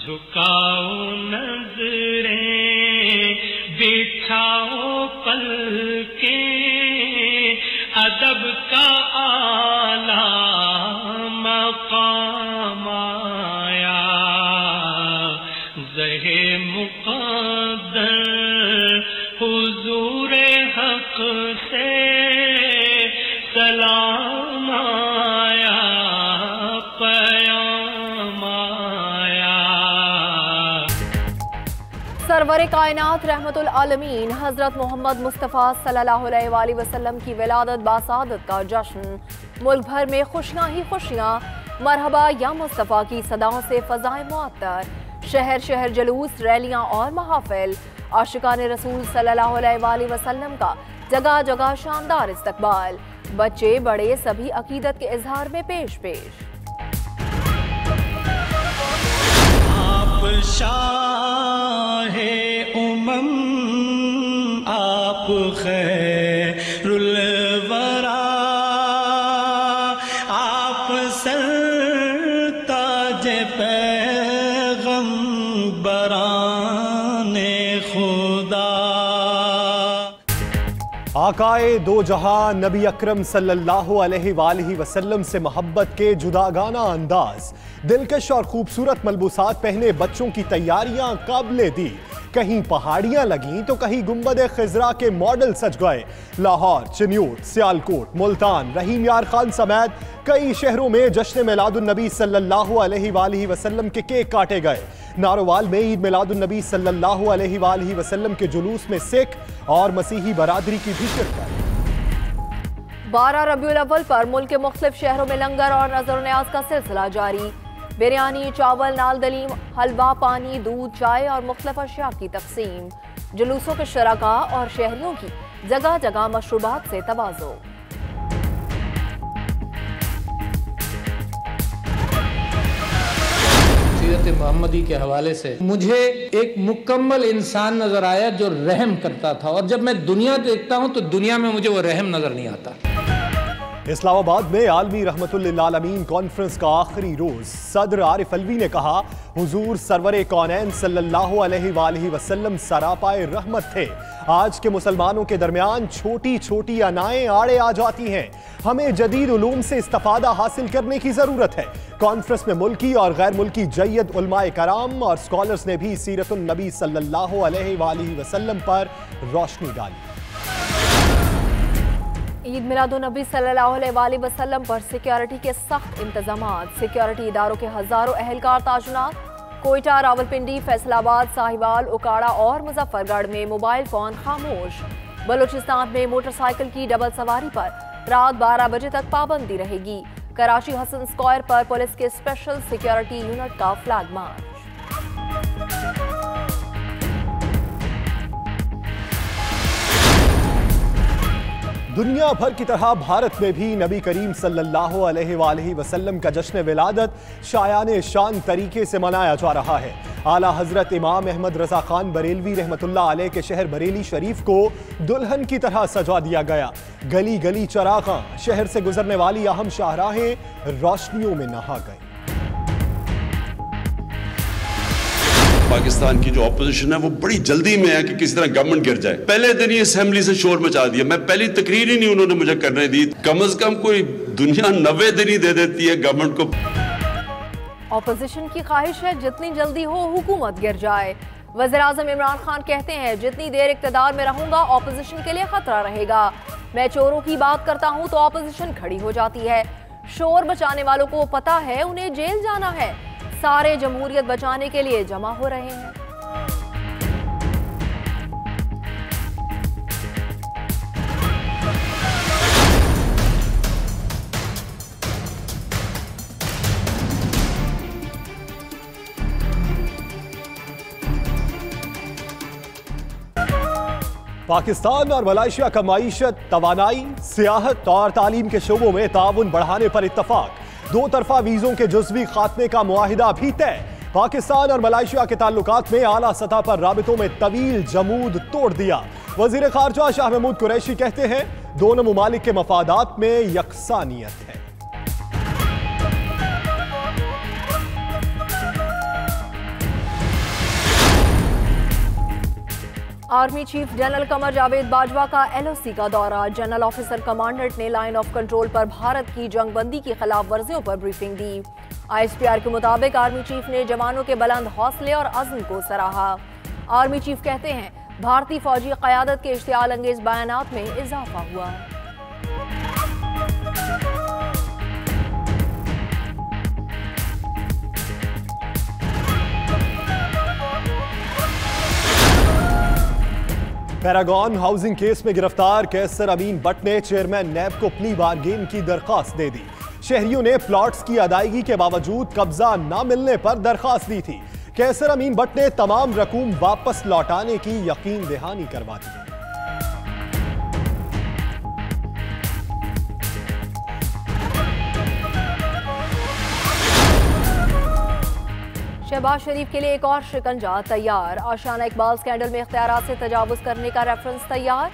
झुकाओ नजरें, बिछाओ पलके, अदब का आला मकाम आया, ज़हे मुक़द्दर हुज़ूर हक़ से सलाम आया, क़याम आया। सरवर कायनात रहमतुल आलमीन हजरत मोहम्मद मुस्तफ़ा सल्लल्लाहु अलैहि वसल्लम की विलादत बासादत का जश्न, मुल्क भर में खुशियाँ ही खुशियाँ, मरहबा या मुस्तफ़ा की सदाओं से फ़ज़ाएं मुअत्तर, शहर शहर जुलूस, रैलियाँ और महाफिल, आशिकाने रसूल सल्लल्लाहु अलैहि वसल्लम का जगह जगह शानदार इस्तकबाल, बच्चे बड़े सभी अकीदत के इजहार में पेश पेश। आप शाहे उमम, आप खैरुल वरा, आप सरताज पैगंबराने खुदा। आकाए दो जहां नबी अकरम सल्लल्लाहु अलैहि वसल्लम से मोहब्बत के जुदागाना अंदाज, दिलकश और खूबसूरत मलबूसात पहने बच्चों की तैयारियां काबिले दी। कहीं पहाड़ियां लगीं तो कहीं गुंबद खिजरा के मॉडल सज गए। लाहौर, चिन्यूट, सियालकोट, मुल्तान, रहीम यार खान समेत कई शहरों में जश्न मिलादुन्नबी सल्लल्लाहु अलैहि वसल्लम के केक काटे गए। नारोवाल में ईद मिलादुन्नबी सल्लल्लाहु अलैहि वसल्लम के जुलूस में सिख और मसीही बरादरी की भी शिरकत। 12 रबीउल अव्वल पर मुल्क के मुख्तलिफ शहरों में लंगर और नजर न्याज का सिलसिला जारी। बिरयानी, चावल, नाल दलीम, हलवा, पानी, दूध, चाय और मुख्तलिफ अशिया की तकसीम। जुलूसों के शराका और शहरियों की जगह जगह मशरूबात से तवाज़ो। सीरत मोहम्मदी के हवाले से मुझे एक मुकम्मल इंसान नजर आया जो रहम करता था, और जब मैं दुनिया देखता हूं तो दुनिया में मुझे वो रहम नजर नहीं आता। इस्लामाबाद में आलमी रहमतुल लिल आलमीन कॉन्फ्रेंस का आखिरी रोज सदर आरिफ अलवी ने कहा, हुजूर सरवरे कौनैन सल्लल्लाहु अलैहि वसल्लम सरापाए रहमत थे। आज के मुसलमानों के दरमियान छोटी छोटी अनाएं आड़े आ जाती हैं। हमें जदीद उलूम से इस्तिफादा हासिल करने की जरूरत है। कॉन्फ्रेंस में मुल्की और गैर मुल्की जय्यद उलमाए कराम और स्कॉलर्स ने भी सीरतुन नबी सल्लल्लाहु अलैहि वसल्लम पर रोशनी डाली। ईद मिलादुन्नबी सल्लल्लाहु अलैहि वसल्लम पर सिक्योरिटी के सख्त इंतजामात। सिक्योरिटी इदारों के हजारों अहलकार ताजुनात। कोयटा, रावलपिंडी, फैसलाबाद, साहिवाल, उकाड़ा और मुजफ्फरगढ़ में मोबाइल फोन खामोश। बलूचिस्तान में मोटरसाइकिल की डबल सवारी पर रात 12 बजे तक पाबंदी रहेगी। कराची हसन स्क्वायर पर पुलिस के स्पेशल सिक्योरिटी यूनिट का फ्लैग मार्च। दुनिया भर की तरह भारत में भी नबी करीम सल्लल्लाहु अलैहि वसल्लम का जश्न विलादत शायाने शान तरीके से मनाया जा रहा है। आला हजरत इमाम अहमद रजा खान बरेलवी रहमतुल्लाह अलैह के शहर बरेली शरीफ को दुल्हन की तरह सजा दिया गया। गली गली चरागां, शहर से गुजरने वाली अहम शाहराहें रोशनियों में नहा गई। पाकिस्तान की जो ऑपोजिशन है वो बड़ी जल्दी में है कि किसी तरह गवर्नमेंट गिर जाए। पहले दिन ही असेंबली से शोर मचा दिया। मैं पहली तकरीर ही नहीं उन्होंने मुझे करने दी। कम से कम कोई दुनिया 90 दिन ही दे देती है गवर्नमेंट को। ऑपोजिशन की ख्वाहिश है जितनी जल्दी हो हुकूमत गिर जाए। वज़ीर आज़म इमरान खान कहते हैं, जितनी देर इक़्तिदार में रहूंगा ऑपोजिशन के लिए खतरा रहेगा। मैं चोरों की बात करता हूं तो ऑपोजिशन खड़ी हो जाती है। शोर बचाने वालों को पता है उन्हें जेल जाना है। सारे जमहूरियत बचाने के लिए जमा हो रहे हैं। पाकिस्तान और मलेशिया का मईशत, तवानाई, सियाहत और तालीम के शोबों में ताउन बढ़ाने पर इत्तफाक। दो तरफा वीजों के जुज़वी खात्मे का मुआहिदा भी तय। पाकिस्तान और मलेशिया के ताल्लुकात में आला सतह पर राबितों में तवील जमूद तोड़ दिया। वजीर खारजा शाह महमूद कुरैशी कहते हैं, दोनों मुमालिक के मफादात में यकसानियत है। Army chief general Qamar Javed Bajwa का LOC का दौरा। जनरल ऑफिसर कमांडेंट ने लाइन ऑफ कंट्रोल पर भारत की जंगबंदी की खिलाफ वर्जियों पर ब्रीफिंग दी। ISPR के मुताबिक आर्मी चीफ ने जवानों के बुलंद हौसले और अज़्म को सराहा। आर्मी चीफ कहते हैं भारतीय फौजी क़यादत के इश्तियाल अंगेज बयानात में इजाफा हुआ। पैरागॉन हाउसिंग केस में गिरफ्तार कैसर अमीन बट ने चेयरमैन नैब को प्ली बारगेन की दरखास्त दे दी। शहरियों ने प्लॉट्स की अदायगी के बावजूद कब्जा न मिलने पर दरखास्त दी थी। कैसर अमीन बट ने तमाम रकूम वापस लौटाने की यकीन दहानी करवा दी। शहबाज शरीफ के लिए एक और शिकंजा तैयार। आशियाना इकबाल स्कैंडल में इख्तियारात से तजावुज करने का रेफरेंस तैयार।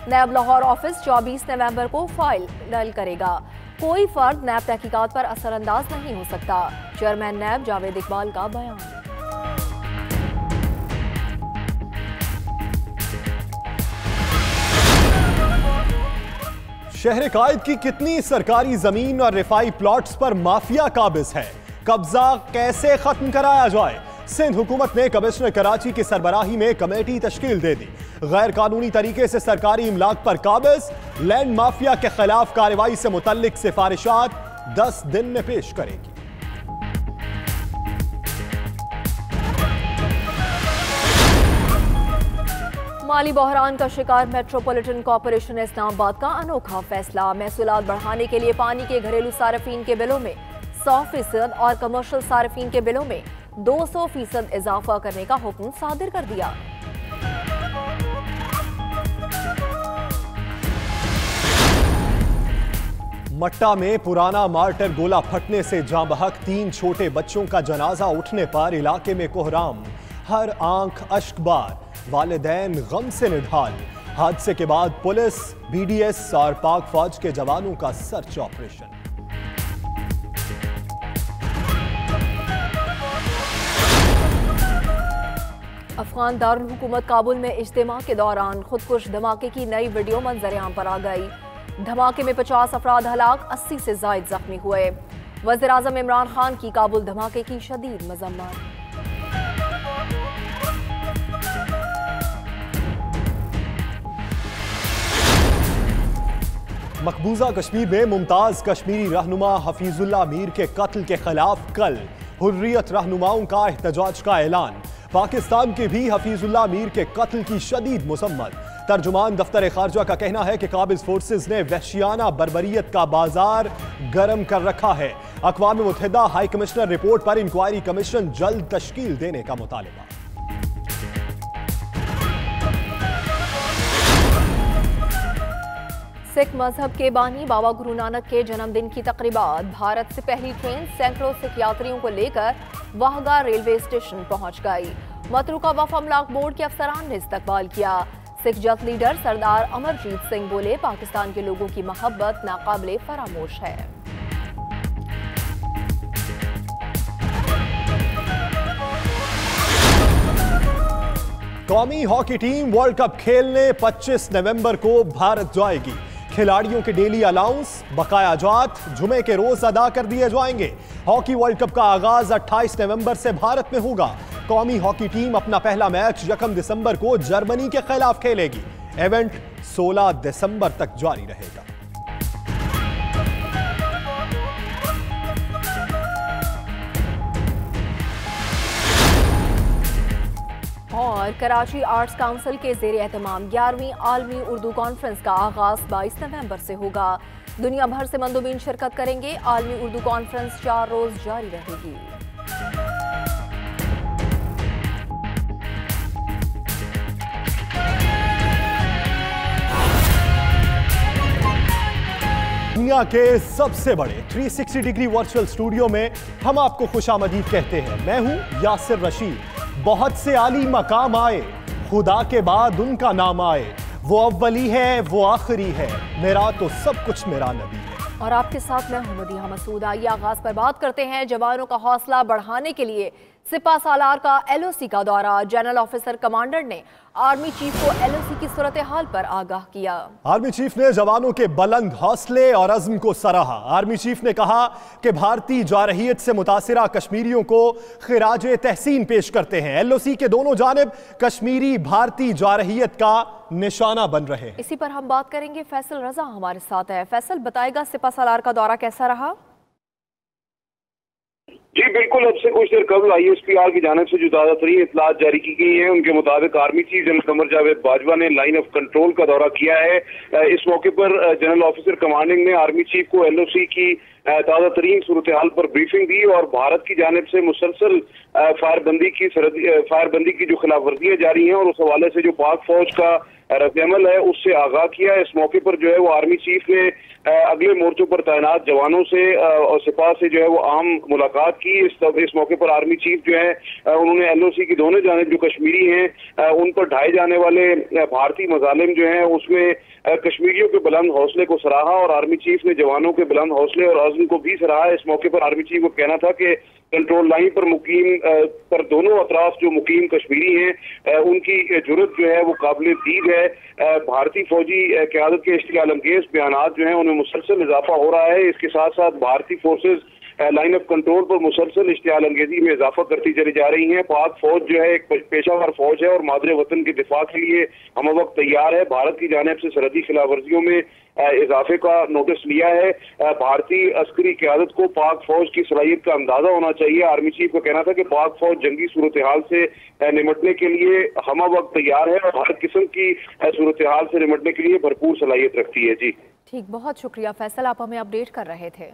नैब लाहौर ऑफिस 24 नवंबर को फाइल डायल करेगा। कोई फर्द नैब तहकीकात पर असरअंदाज नहीं हो सकता। चेयरमैन नैब जावेद इकबाल का बयान। शहर कायद की कितनी सरकारी जमीन और रिफाई प्लॉट्स पर माफिया काबिज है? कब्जा कैसे खत्म कराया जाए? सिंध हुकूमत ने कमिश्नर कराची की सरबराही में कमेटी तश्कील दे दी। गैर कानूनी तरीके से सरकारी इमलाक पर काबिज लैंड माफिया के खिलाफ कार्रवाई से मुतल्लिक सिफारिशात 10 दिन में पेश करेगी। माली बहरान का शिकार मेट्रोपॉलिटन कॉरपोरेशन इस्लामाबाद का अनोखा फैसला। महसूलात बढ़ाने के लिए पानी के घरेलू सार्फिन के बिलों में 100% और कमर्शियल सार्फिन के बिलों में 200% इजाफा करने का हुक्म सादिर कर दिया। मट्टा में पुराना मार्टर गोला फटने से जाँ बहक 3 छोटे बच्चों का जनाजा उठने पर इलाके में कोहराम। हर आंख अश्कबार, वालिदैन गम से निढाल। हादसे के बाद पुलिस, BDS और पाक फौज के जवानों का सर्च ऑपरेशन। अफगान दारुल हुकूमत काबुल में इज्तिमा के दौरान खुदकुश धमाके की नई वीडियो मंजर-ए-आम पर आ गई। धमाके में 50 अफराद हलाक, 80 से जायद जख्मी हुए। वज़ीर आज़म इमरान खान की काबुल धमाके की शदीद मज़म्मत। मकबूजा कश्मीर में मुमताज कश्मीरी रहनुमा हफीजुल्लाह मीर के कत्ल के खिलाफ कल हुर्रियत रहनुमाओं का एहतजाज का ऐलान। पाकिस्तान के भी हफीजुल्लाह मीर के कत्ल की शदीद मुसम्मत। तर्जुमान दफ्तर खारजा का कहना है कि काबिज फोर्सेज ने वहशियाना बर्बरियत का बाजार गर्म कर रखा है। अक़वाम मुत्तहिदा हाई कमिश्नर रिपोर्ट पर इंक्वायरी कमीशन जल्द तश्कील देने का मुतालिबा। सिख मजहब के बानी बाबा गुरु नानक के जन्मदिन की तकरीबात। भारत से पहली ट्रेन सैकड़ों सिख यात्रियों को लेकर वाहगा रेलवे स्टेशन पहुंच गई। मतरूका वफ़ अमलाक बोर्ड के अफसरान ने इस्तकबाल किया। सिख जथ लीडर सरदार अमरजीत सिंह बोले, पाकिस्तान के लोगों की मोहब्बत नाकाबिले फरामोश है। कौमी हॉकी टीम वर्ल्ड कप खेलने 25 नवंबर को भारत जाएगी। खिलाड़ियों के डेली अलाउंस, बकाया जात जुमे के रोज अदा कर दिए जाएंगे। हॉकी वर्ल्ड कप का आगाज 28 नवंबर से भारत में होगा। कौमी हॉकी टीम अपना पहला मैच 1 दिसंबर को जर्मनी के खिलाफ खेलेगी। इवेंट 16 दिसंबर तक जारी रहेगा। और कराची आर्ट्स काउंसिल के ज़ेर एहतमाम 11वीं आलमी उर्दू कॉन्फ्रेंस का आगाज 22 नवंबर से होगा। दुनिया भर से मंदुबीन शिरकत करेंगे। आलमी उर्दू कॉन्फ्रेंस 4 रोज जारी रहेगी। दुनिया के सबसे बड़े 360 डिग्री वर्चुअल स्टूडियो में हम आपको खुशामदीद कहते हैं। मैं हूं यासिर रशीद। बहुत से आली मकाम आए, खुदा के बाद उनका नाम आए। वो अव्वली है, वो आखिरी है, मेरा तो सब कुछ मेरा नबी है। और आपके साथ मैं हूं मदीहा मसूद। आइए आगाज पर बात करते हैं। जवानों का हौसला बढ़ाने के लिए सिपा सालार का LOC का दौरा। जनरल ऑफिसर कमांडर ने आर्मी चीफ को LOC की सूरत हाल पर आगाह किया। आर्मी चीफ ने जवानों के बुलंद हौसले और अज़्म को सराहा। आर्मी चीफ ने कहा कि भारतीय जारहियत से मुतासिरा कश्मीरियों को खिराज तहसीन पेश करते हैं। LOC के दोनों जानिब कश्मीरी भारतीय जारहियत का निशाना बन रहे हैं। इसी पर हम बात करेंगे। फैसल रजा हमारे साथ है। फैसल, बताएगा सिपा सालार का दौरा कैसा रहा? जी बिल्कुल, अब से कुछ देर कबल ISPR की जानिब से जो ताज़ा तरीन इतलात जारी की गई हैं, उनके मुताबिक army chief general Qamar Javed Bajwa ने लाइन ऑफ कंट्रोल का दौरा किया है। इस मौके पर जनरल ऑफिसर कमांडिंग ने आर्मी चीफ को LOC की ताज़ा तरीन सूरत हाल पर ब्रीफिंग दी और भारत की जानिब से मुसलसल फायरबंदी की जो खिलाफ वर्जियाँ जारी हैं और उस हवाले से जो पाक फौज का रद्द-ए-अमल है उससे आगाह किया। इस मौके पर जो है वो आर्मी चीफ ने अगले मोर्चों पर तैनात जवानों से और सिपाह से जो है वो आम मुलाकात की। इस मौके पर आर्मी चीफ जो है उन्होंने LOC की दोनों जानिब जो कश्मीरी हैं उन पर ढाए जाने वाले भारतीय मजालिम जो हैं उसमें कश्मीरियों के बुलंद हौसले को सराहा और आर्मी चीफ ने जवानों के बुलंद हौसले और अज़्म को भी सराहा। इस मौके पर आर्मी चीफ को कहना था कि कंट्रोल लाइन पर मुकीम पर दोनों अतराफ जो मुकीम कश्मीरी हैं उनकी जुर्रत जो है वो काबिल दीद है। भारतीय फौजी क़यादत के इश्तियाल अंगेज बयानात जो हैं उनमें मुसलसल इजाफा हो रहा है। इसके साथ साथ भारतीय फोर्सेज लाइन ऑफ कंट्रोल पर मुसलसल इश्तियाल अंगेजी में इजाफा करती चली जा रही है। पाक फौज जो है एक पेशावर फौज है और मादरे वतन के दिफा के लिए हम वक्त तैयार है। भारत की जानिब से सरहदी खिलाफ वर्जियों में इजाफे का नोटिस लिया है। भारतीय अस्करी क़यादत को पाक फौज की सलाहियत का अंदाजा होना चाहिए। आर्मी चीफ का कहना था कि पाक फौज जंगी सूरत हाल से निमटने के लिए हम वक्त तैयार है और हर किस्म की सूरत हाल से निमटने के लिए भरपूर सलाहियत रखती है। जी ठीक, बहुत शुक्रिया फैसल, आप हमें अपडेट कर रहे थे।